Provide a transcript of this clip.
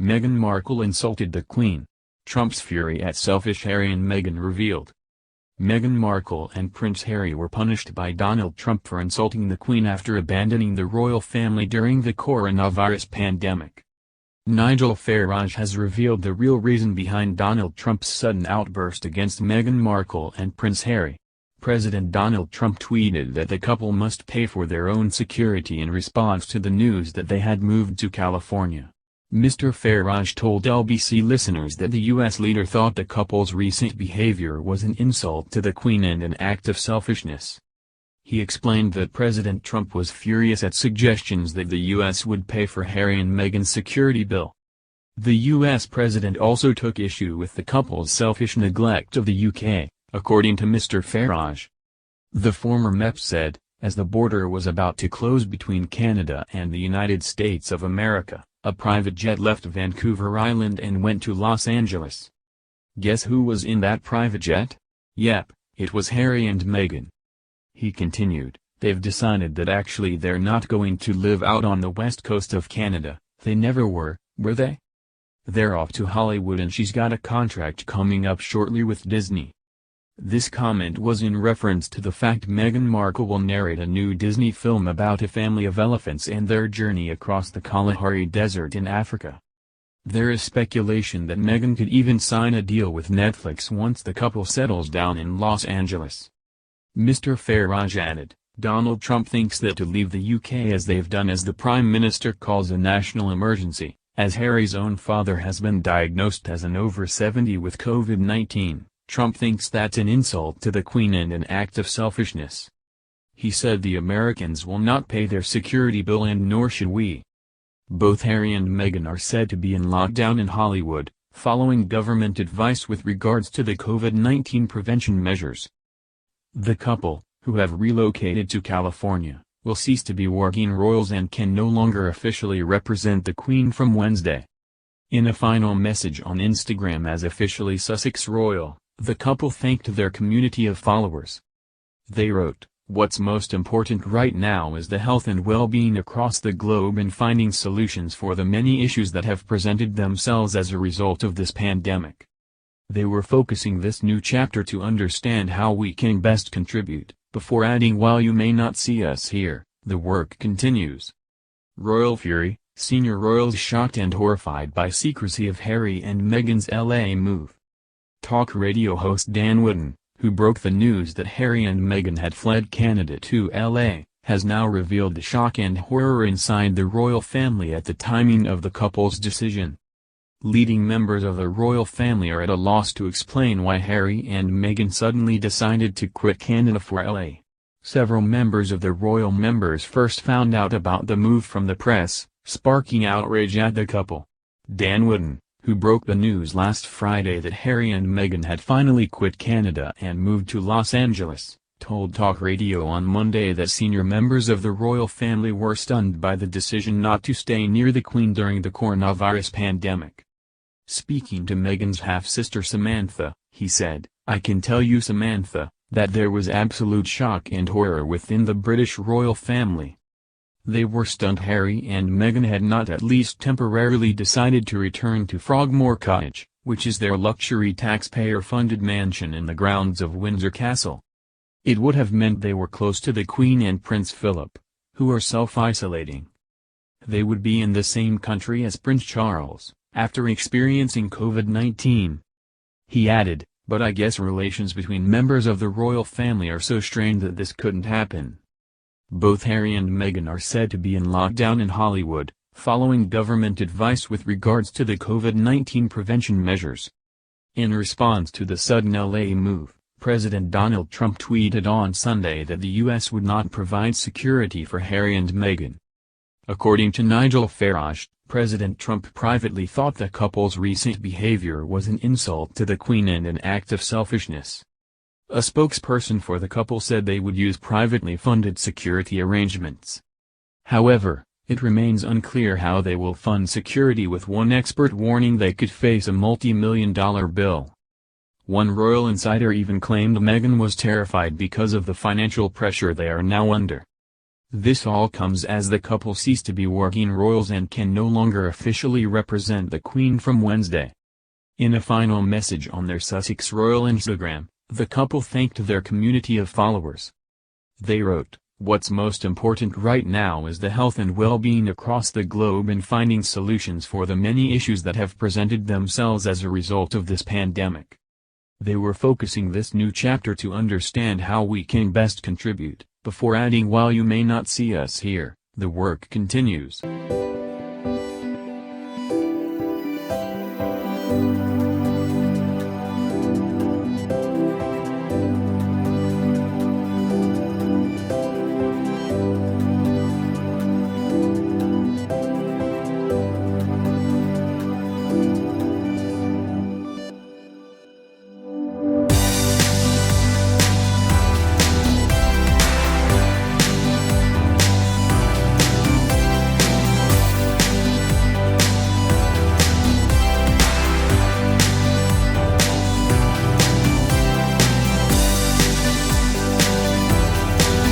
Meghan Markle insulted the Queen. Trump's fury at selfish Harry and Meghan revealed. Meghan Markle and Prince Harry were punished by Donald Trump for insulting the Queen after abandoning the royal family during the coronavirus pandemic. Nigel Farage has revealed the real reason behind Donald Trump's sudden outburst against Meghan Markle and Prince Harry. President Donald Trump tweeted that the couple must pay for their own security in response to the news that they had moved to California. Mr. Farage told LBC listeners that the U.S. leader thought the couple's recent behavior was an insult to the Queen and an act of selfishness. He explained that President Trump was furious at suggestions that the U.S. would pay for Harry and Meghan's security bill. The U.S. president also took issue with the couple's selfish neglect of the U.K., according to Mr. Farage. The former MEP said, as the border was about to close between Canada and the United States of America, a private jet left Vancouver Island and went to Los Angeles. Guess who was in that private jet? Yep, it was Harry and Meghan. He continued, they've decided that actually they're not going to live out on the west coast of Canada. They never were they? They're off to Hollywood and she's got a contract coming up shortly with Disney. This comment was in reference to the fact Meghan Markle will narrate a new Disney film about a family of elephants and their journey across the Kalahari Desert in Africa. There is speculation that Meghan could even sign a deal with Netflix once the couple settles down in Los Angeles. Mr. Farage added, Donald Trump thinks that to leave the UK as they've done as the Prime Minister calls a national emergency, as Harry's own father has been diagnosed as an over 70 with COVID-19. Trump thinks that's an insult to the Queen and an act of selfishness. He said the Americans will not pay their security bill and nor should we. Both Harry and Meghan are said to be in lockdown in Hollywood, following government advice with regards to the COVID-19 prevention measures. The couple, who have relocated to California, will cease to be working royals and can no longer officially represent the Queen from Wednesday. In a final message on Instagram as officially Sussex Royal, the couple thanked their community of followers. They wrote, "What's most important right now is the health and well-being across the globe and finding solutions for the many issues that have presented themselves as a result of this pandemic." They were focusing this new chapter to understand how we can best contribute, before adding, while you may not see us here, the work continues. Royal fury, senior royals shocked and horrified by secrecy of Harry and Meghan's LA move. Talk radio host Dan Wootton, who broke the news that Harry and Meghan had fled Canada to LA, has now revealed the shock and horror inside the royal family at the timing of the couple's decision. Leading members of the royal family are at a loss to explain why Harry and Meghan suddenly decided to quit Canada for LA. Several members of the royal members first found out about the move from the press, sparking outrage at the couple. Dan Wootton, who broke the news last Friday that Harry and Meghan had finally quit Canada and moved to Los Angeles, told Talk Radio on Monday that senior members of the royal family were stunned by the decision not to stay near the Queen during the coronavirus pandemic. Speaking to Meghan's half-sister Samantha, he said, "I can tell you, Samantha, that there was absolute shock and horror within the British royal family. They were stunned Harry and Meghan had not at least temporarily decided to return to Frogmore Cottage, which is their luxury taxpayer-funded mansion in the grounds of Windsor Castle. It would have meant they were close to the Queen and Prince Philip, who are self-isolating. They would be in the same country as Prince Charles, after experiencing COVID-19. He added, "But I guess relations between members of the royal family are so strained that this couldn't happen." Both Harry and Meghan are said to be in lockdown in Hollywood, following government advice with regards to the COVID-19 prevention measures. In response to the sudden LA move, President Donald Trump tweeted on Sunday that the U.S. would not provide security for Harry and Meghan. According to Nigel Farage, President Trump privately thought the couple's recent behavior was an insult to the Queen and an act of selfishness. A spokesperson for the couple said they would use privately funded security arrangements. However, it remains unclear how they will fund security, with one expert warning they could face a multi-million-dollar bill. One royal insider even claimed Meghan was terrified because of the financial pressure they are now under. This all comes as the couple cease to be working royals and can no longer officially represent the Queen from Wednesday. In a final message on their Sussex Royal Instagram, the couple thanked their community of followers. They wrote, "What's most important right now is the health and well-being across the globe and finding solutions for the many issues that have presented themselves as a result of this pandemic." They were focusing this new chapter to understand how we can best contribute, before adding, "While you may not see us here, the work continues."